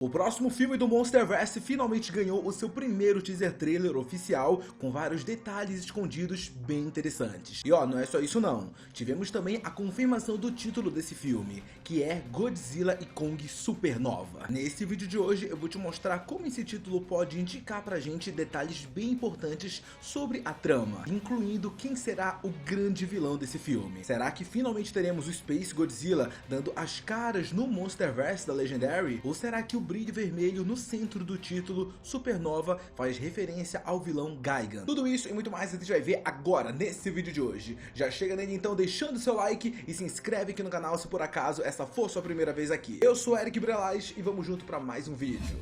O próximo filme do Monsterverse finalmente ganhou o seu primeiro teaser trailer oficial, com vários detalhes escondidos bem interessantes. E ó, não é só isso não, tivemos também a confirmação do título desse filme, que é Godzilla e Kong Supernova. Nesse vídeo de hoje eu vou te mostrar como esse título pode indicar pra gente detalhes bem importantes sobre a trama, incluindo quem será o grande vilão desse filme. Será que finalmente teremos o Space Godzilla dando as caras no Monsterverse da Legendary? Ou será que o brilho vermelho no centro do título Supernova faz referência ao vilão Gigan? Tudo isso e muito mais a gente vai ver agora nesse vídeo de hoje. Já chega nele então deixando seu like e se inscreve aqui no canal se por acaso essa for sua primeira vez aqui. Eu sou Eric Brelais e vamos junto para mais um vídeo.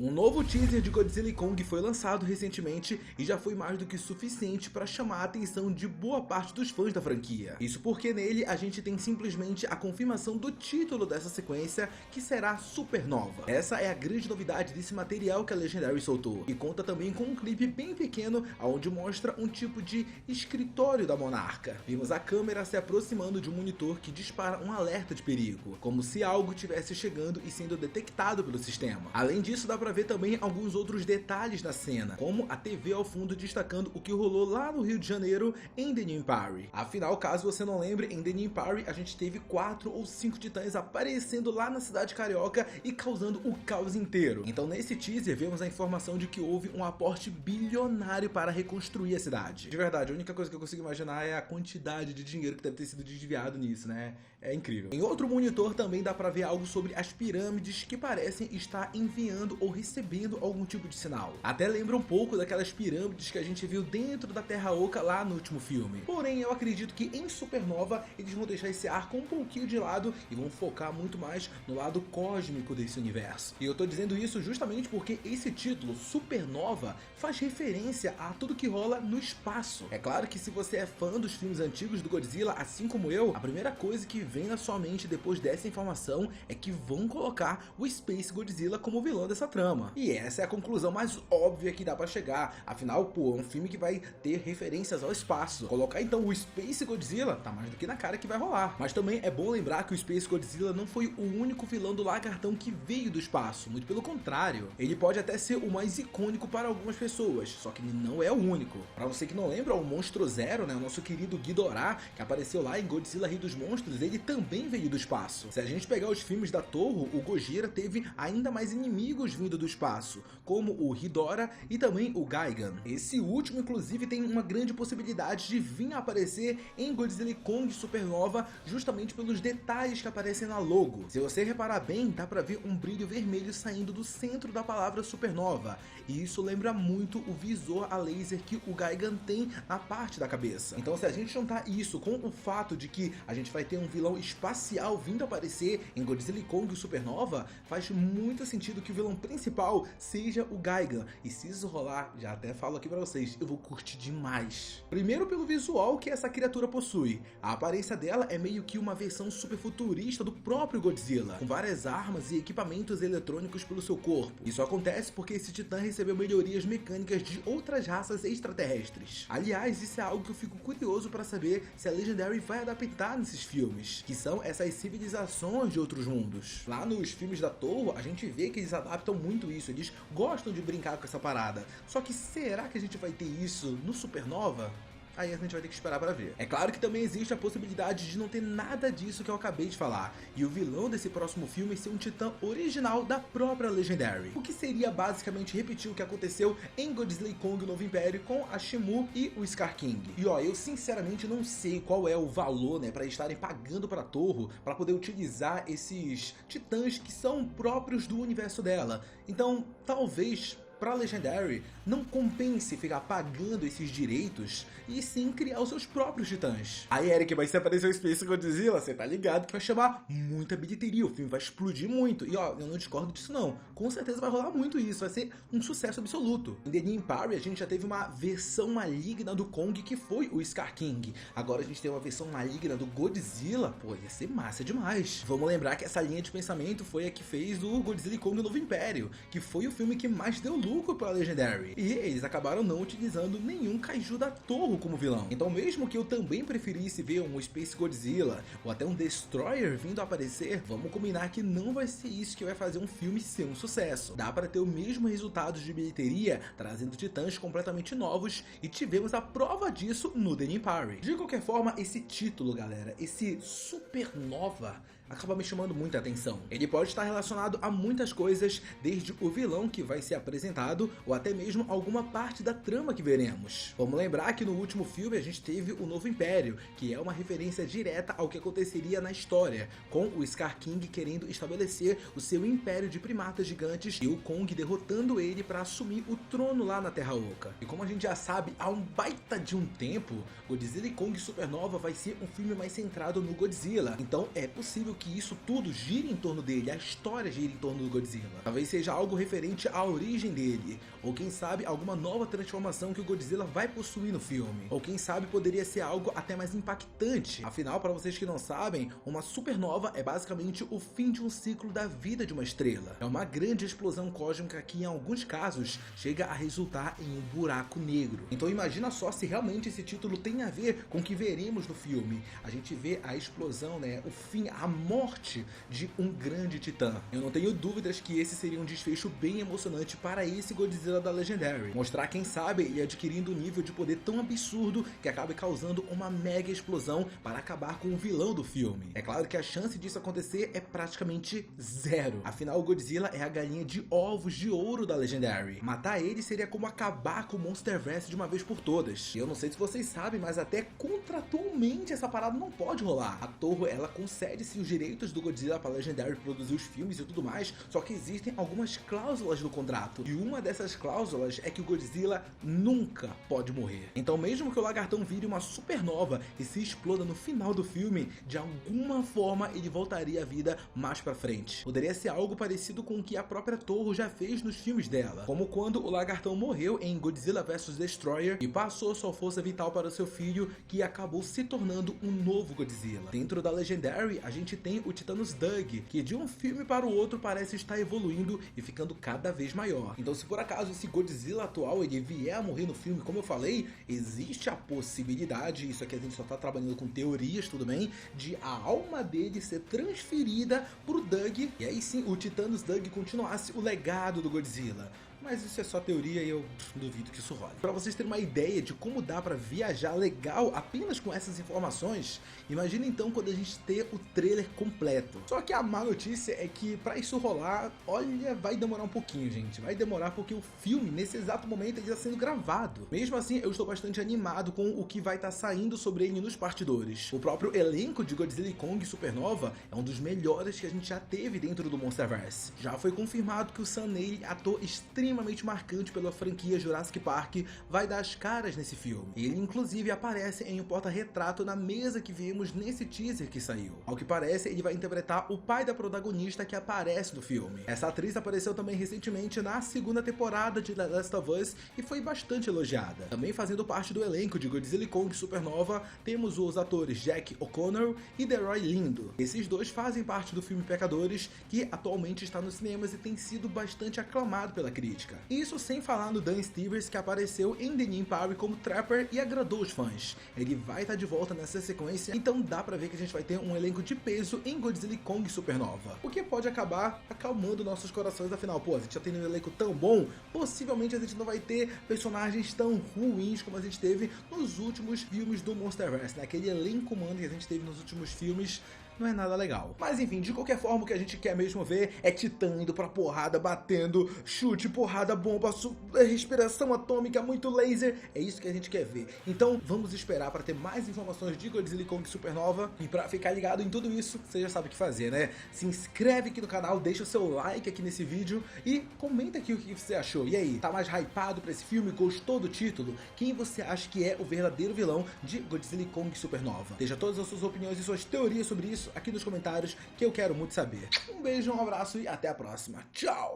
Um novo teaser de Godzilla e Kong foi lançado recentemente e já foi mais do que suficiente para chamar a atenção de boa parte dos fãs da franquia. Isso porque nele a gente tem simplesmente a confirmação do título dessa sequência, que será Supernova. Essa é a grande novidade desse material que a Legendary soltou, e conta também com um clipe bem pequeno onde mostra um tipo de escritório da monarca. Vimos a câmera se aproximando de um monitor que dispara um alerta de perigo, como se algo estivesse chegando e sendo detectado pelo sistema. Além disso, dá pra ver também alguns outros detalhes na cena, como a TV ao fundo destacando o que rolou lá no Rio de Janeiro em The New Empire. Afinal, caso você não lembre, em The New Empire a gente teve 4 ou 5 titãs aparecendo lá na cidade carioca e causando o caos inteiro. Então nesse teaser vemos a informação de que houve um aporte bilionário para reconstruir a cidade. De verdade, a única coisa que eu consigo imaginar é a quantidade de dinheiro que deve ter sido desviado nisso, né? É incrível. Em outro monitor também dá pra ver algo sobre as pirâmides que parecem estar enviando ou recebendo algum tipo de sinal. Até lembra um pouco daquelas pirâmides que a gente viu dentro da Terra Oca lá no último filme. Porém, eu acredito que em Supernova eles vão deixar esse arco um pouquinho de lado e vão focar muito mais no lado cósmico desse universo. E eu tô dizendo isso justamente porque esse título, Supernova, faz referência a tudo que rola no espaço. É claro que se você é fã dos filmes antigos do Godzilla, assim como eu, a primeira coisa que vem na sua mente depois dessa informação é que vão colocar o Space Godzilla como vilão dessa trama. E essa é a conclusão mais óbvia que dá pra chegar. Afinal, pô, é um filme que vai ter referências ao espaço. Colocar então o Space Godzilla tá mais do que na cara que vai rolar. Mas também é bom lembrar que o Space Godzilla não foi o único vilão do lagartão que veio do espaço. Muito pelo contrário. Ele pode até ser o mais icônico para algumas pessoas, só que ele não é o único. Pra você que não lembra, o Monstro Zero, né, o nosso querido Ghidorah, que apareceu lá em Godzilla Rei dos Monstros, ele também veio do espaço. Se a gente pegar os filmes da Toho, o Gojira teve ainda mais inimigos vindo do espaço, como o Ghidorah e também o Gigan. Esse último inclusive tem uma grande possibilidade de vir a aparecer em Godzilla e Kong Supernova, justamente pelos detalhes que aparecem na logo. Se você reparar bem, dá pra ver um brilho vermelho saindo do centro da palavra Supernova, e isso lembra muito o visor a laser que o Gigan tem na parte da cabeça. Então se a gente juntar isso com o fato de que a gente vai ter um vilão espacial vindo aparecer em Godzilla e Kong Supernova, faz muito sentido que o vilão principal seja o Gigan. E se isso rolar, já até falo aqui pra vocês, eu vou curtir demais. Primeiro pelo visual que essa criatura possui. A aparência dela é meio que uma versão super futurista do próprio Godzilla, com várias armas e equipamentos eletrônicos pelo seu corpo. Isso acontece porque esse titã recebeu melhorias mecânicas de outras raças extraterrestres. Aliás, isso é algo que eu fico curioso para saber se a Legendary vai adaptar nesses filmes, que são essas civilizações de outros mundos. Lá nos filmes da Toho, a gente vê que eles adaptam muito isso, eles gostam de brincar com essa parada. Só que será que a gente vai ter isso no Supernova? Aí a gente vai ter que esperar para ver. É claro que também existe a possibilidade de não ter nada disso que eu acabei de falar, e o vilão desse próximo filme ser um titã original da própria Legendary, o que seria basicamente repetir o que aconteceu em Godzilla e Kong Novo Império com a Shimu e o Scar King. E ó, eu sinceramente não sei qual é o valor, né, para estarem pagando para Toho para poder utilizar esses titãs que são próprios do universo dela. Então, talvez para Legendary não compense ficar pagando esses direitos e sim criar os seus próprios titãs. Aí Eric, mas se aparecer o Space Godzilla, você tá ligado que vai chamar muita bilheteria, o filme vai explodir muito. E ó, eu não discordo disso não, com certeza vai rolar muito isso, vai ser um sucesso absoluto. Em The New Empire a gente já teve uma versão maligna do Kong que foi o Scar King. Agora a gente tem uma versão maligna do Godzilla, pô, ia ser massa demais. Vamos lembrar que essa linha de pensamento foi a que fez o Godzilla e Kong Novo Império, que foi o filme que mais deu lucro para a Legendary. E eles acabaram não utilizando nenhum kaiju da Toho como vilão. Então mesmo que eu também preferisse ver um Space Godzilla ou até um Destroyer vindo a aparecer, vamos combinar que não vai ser isso que vai fazer um filme ser um sucesso. Dá para ter o mesmo resultado de bilheteria trazendo titãs completamente novos, e tivemos a prova disso no The Empire. De qualquer forma, esse título, galera, esse Supernova, acaba me chamando muita atenção. Ele pode estar relacionado a muitas coisas, desde o vilão que vai ser apresentado, ou até mesmo alguma parte da trama que veremos. Vamos lembrar que no último filme a gente teve o Novo Império, que é uma referência direta ao que aconteceria na história, com o Scar King querendo estabelecer o seu império de primatas gigantes e o Kong derrotando ele para assumir o trono lá na Terra Oca. E como a gente já sabe, há um baita de um tempo, Godzilla e Kong Supernova vai ser um filme mais centrado no Godzilla, então é possível que isso tudo gire em torno dele, a história gira em torno do Godzilla. Talvez seja algo referente à origem dele, ou quem sabe alguma nova transformação que o Godzilla vai possuir no filme, ou quem sabe poderia ser algo até mais impactante. Afinal, para vocês que não sabem, uma supernova é basicamente o fim de um ciclo da vida de uma estrela. É uma grande explosão cósmica que em alguns casos chega a resultar em um buraco negro. Então imagina só se realmente esse título tem a ver com o que veremos no filme. A gente vê a explosão, né, o fim, a morte de um grande titã. Eu não tenho dúvidas que esse seria um desfecho bem emocionante para esse Godzilla da Legendary. Mostrar, quem sabe, ele adquirindo um nível de poder tão absurdo que acabe causando uma mega explosão para acabar com o vilão do filme. É claro que a chance disso acontecer é praticamente zero. Afinal, o Godzilla é a galinha de ovos de ouro da Legendary. Matar ele seria como acabar com o Monsterverse de uma vez por todas. E eu não sei se vocês sabem, mas até contratualmente essa parada não pode rolar. A Toho, ela concede-se os direitos do Godzilla para a Legendary produzir os filmes e tudo mais, só que existem algumas cláusulas no contrato. E uma dessas cláusulas é que o Godzilla nunca pode morrer. Então mesmo que o lagartão vire uma supernova e se exploda no final do filme, de alguma forma ele voltaria à vida mais pra frente. Poderia ser algo parecido com o que a própria Toho já fez nos filmes dela, como quando o lagartão morreu em Godzilla vs Destroyer e passou sua força vital para o seu filho, que acabou se tornando um novo Godzilla. Dentro da Legendary, a gente tem o Titânus Doug, que de um filme para o outro parece estar evoluindo e ficando cada vez maior. Então se por acaso esse Godzilla atual ele vier a morrer no filme, como eu falei, existe a possibilidade, isso aqui a gente só tá trabalhando com teorias, tudo bem, de a alma dele ser transferida pro Doug, e aí sim o Titânus Doug continuasse o legado do Godzilla. Mas isso é só teoria e eu duvido que isso role. Para vocês terem uma ideia de como dá para viajar legal apenas com essas informações, imagina então quando a gente ter o trailer completo. Só que a má notícia é que para isso rolar, olha, vai demorar um pouquinho, gente. Vai demorar porque o filme, nesse exato momento, ele está sendo gravado. Mesmo assim, eu estou bastante animado com o que vai estar saindo sobre ele nos bastidores. O próprio elenco de Godzilla e Kong Supernova é um dos melhores que a gente já teve dentro do Monsterverse. Já foi confirmado que o Sam Neill, ator extremamente marcante pela franquia Jurassic Park, vai dar as caras nesse filme. Ele inclusive aparece em um porta-retrato na mesa que vimos nesse teaser que saiu. Ao que parece, ele vai interpretar o pai da protagonista que aparece no filme. Essa atriz apareceu também recentemente na segunda temporada de The Last of Us e foi bastante elogiada. Também fazendo parte do elenco de Godzilla e Kong Supernova, temos os atores Jack O'Connell e Delroy Lindo. Esses dois fazem parte do filme Pecadores, que atualmente está nos cinemas e tem sido bastante aclamado pela crítica. Isso sem falar no Dan Stevens, que apareceu em The Empire como Trapper e agradou os fãs. Ele vai estar de volta nessa sequência, então dá pra ver que a gente vai ter um elenco de peso em Godzilla e Kong Supernova. O que pode acabar acalmando nossos corações, afinal, pô, a gente já tem um elenco tão bom, possivelmente a gente não vai ter personagens tão ruins como a gente teve nos últimos filmes do Monsterverse, né? Aquele elenco humano que a gente teve nos últimos filmes não é nada legal. Mas enfim, de qualquer forma, o que a gente quer mesmo ver é Titã indo pra porrada, batendo, chute, porrada, bomba, respiração atômica, muito laser. É isso que a gente quer ver. Então vamos esperar para ter mais informações de Godzilla e Kong Supernova. E pra ficar ligado em tudo isso, você já sabe o que fazer, né? Se inscreve aqui no canal, deixa o seu like aqui nesse vídeo e comenta aqui o que você achou. E aí, tá mais hypado pra esse filme? Gostou do título? Quem você acha que é o verdadeiro vilão de Godzilla e Kong Supernova? Deixa todas as suas opiniões e suas teorias sobre isso aqui nos comentários, que eu quero muito saber. Um beijo, um abraço e até a próxima. Tchau!